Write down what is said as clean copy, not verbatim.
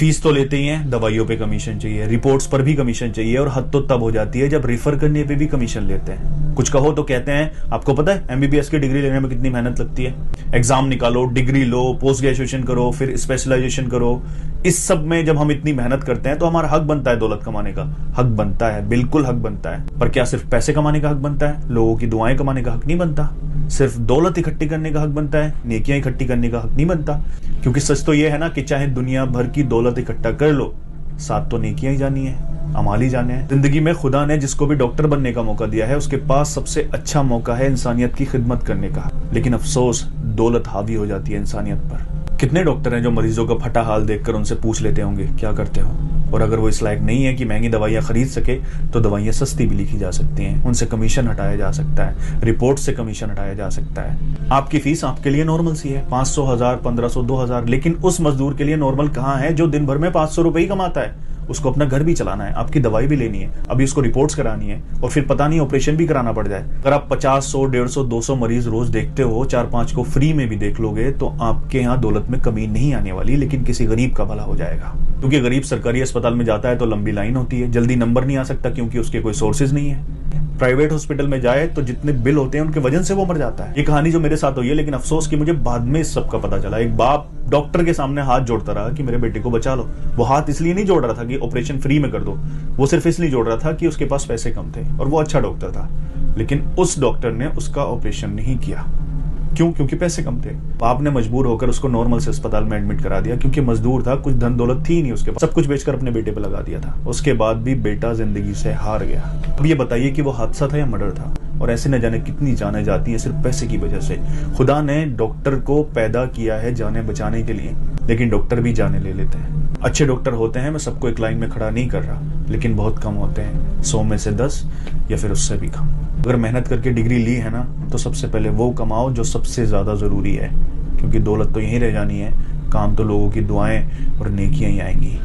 Fees तो लेते ही हैं, दवाइयों पे कमीशन चाहिए, रिपोर्ट्स पर भी कमीशन चाहिए, और हद तो तब हो जाती है जब रेफर करने पे भी कमीशन लेते हैं। कुछ कहो तो कहते हैं आपको पता है एमबीबीएस की डिग्री लेने में कितनी मेहनत लगती है, एग्जाम निकालो, डिग्री लो, पोस्ट ग्रेजुएशन करो, फिर स्पेशलाइजेशन करो। इस सब में जब हम इतनी मेहनत करते हैं तो हमारा हक बनता है दौलत कमाने का। हक बनता है, बिल्कुल हक बनता है, पर क्या सिर्फ पैसे कमाने का हक बनता है? लोगों की दुआएं कमाने का हक नहीं बनता। सिर्फ दौलत इकट्ठी करने का हक बनता है, नेकियां इकट्ठी करने का हक नहीं बनता। क्योंकि सच तो यह है ना कि चाहे दुनिया भर की दौलत इकट्ठा कर लो, साथ तो नेकियां ही जानी है, अमाल ही जाने हैं। जिंदगी में खुदा ने जिसको भी डॉक्टर बनने का मौका दिया है, उसके पास सबसे अच्छा मौका है इंसानियत की खिदमत करने का। लेकिन अफसोस, दौलत हावी हो जाती है इंसानियत पर। कितने डॉक्टर हैं जो मरीजों का फटा हाल देखकर उनसे पूछ लेते होंगे क्या करते हो, और अगर वो इस लायक नहीं है कि महंगी दवाइयां खरीद सके तो दवाइयां सस्ती भी लिखी जा सकती हैं, उनसे कमीशन हटाया जा सकता है, रिपोर्ट से कमीशन हटाया जा सकता है। आपकी फीस आपके लिए नॉर्मल सी है, 500, 1000, 1500, 2000, लेकिन उस मजदूर के लिए नॉर्मल कहाँ है जो दिन भर में 500 रुपए ही कमाता है? उसको अपना घर भी चलाना है, आपकी दवाई भी लेनी है, अभी उसको रिपोर्ट्स करानी है, और फिर पता नहीं ऑपरेशन भी कराना पड़ जाए। अगर आप 50, 100, 150, 200 मरीज रोज देखते हो, 4-5 को फ्री में भी देख लोगे, तो आपके यहाँ दौलत में कमी नहीं आने वाली, लेकिन किसी गरीब का भला हो जाएगा। क्योंकि गरीब सरकारी अस्पताल में जाता है तो लंबी लाइन होती है, जल्दी नंबर नहीं आ सकता क्योंकि उसके कोई सोर्सेज नहीं है। प्राइवेट हॉस्पिटल में जाए तो जितने बिल होते हैं उनके वजन से वो मर जाता है। ये कहानी जो मेरे साथ हुई है, लेकिन अफसोस कि मुझे बाद में इस सब का पता चला। एक बाप डॉक्टर के सामने हाथ जोड़ता रहा कि मेरे बेटे को बचा लो। वो हाथ इसलिए नहीं जोड़ रहा था कि ऑपरेशन फ्री में कर दो, वो सिर्फ इसलिए जोड़ रहा था कि उसके पास पैसे कम थे और वो अच्छा डॉक्टर था। लेकिन उस डॉक्टर ने उसका ऑपरेशन नहीं किया। क्यों? क्योंकि पैसे कम थे। बाप ने मजबूर होकर उसको नॉर्मल से अस्पताल में एडमिट करा दिया, क्योंकि मजदूर था, कुछ धन दौलत थी नहीं उसके पास, सब कुछ बेचकर अपने बेटे पे लगा दिया था। उसके बाद भी बेटा जिंदगी से हार गया। अब ये बताइए कि वो हादसा था या मर्डर था? और ऐसे न जाने कितनी जानें जाती हैं सिर्फ पैसे की वजह से। खुदा ने डॉक्टर को पैदा किया है जानें बचाने के लिए, लेकिन डॉक्टर भी जानें ले लेते हैं। अच्छे डॉक्टर होते हैं, मैं सबको एक लाइन में खड़ा नहीं कर रहा, लेकिन बहुत कम होते हैं, 100 में से 10 या फिर उससे भी कम। अगर मेहनत करके डिग्री ली है ना, तो सबसे पहले वो कमाओ जो सबसे ज्यादा जरूरी है, क्योंकि दौलत तो यहीं रह जानी है, काम तो लोगों की दुआएं और नेकियां ही आएंगी।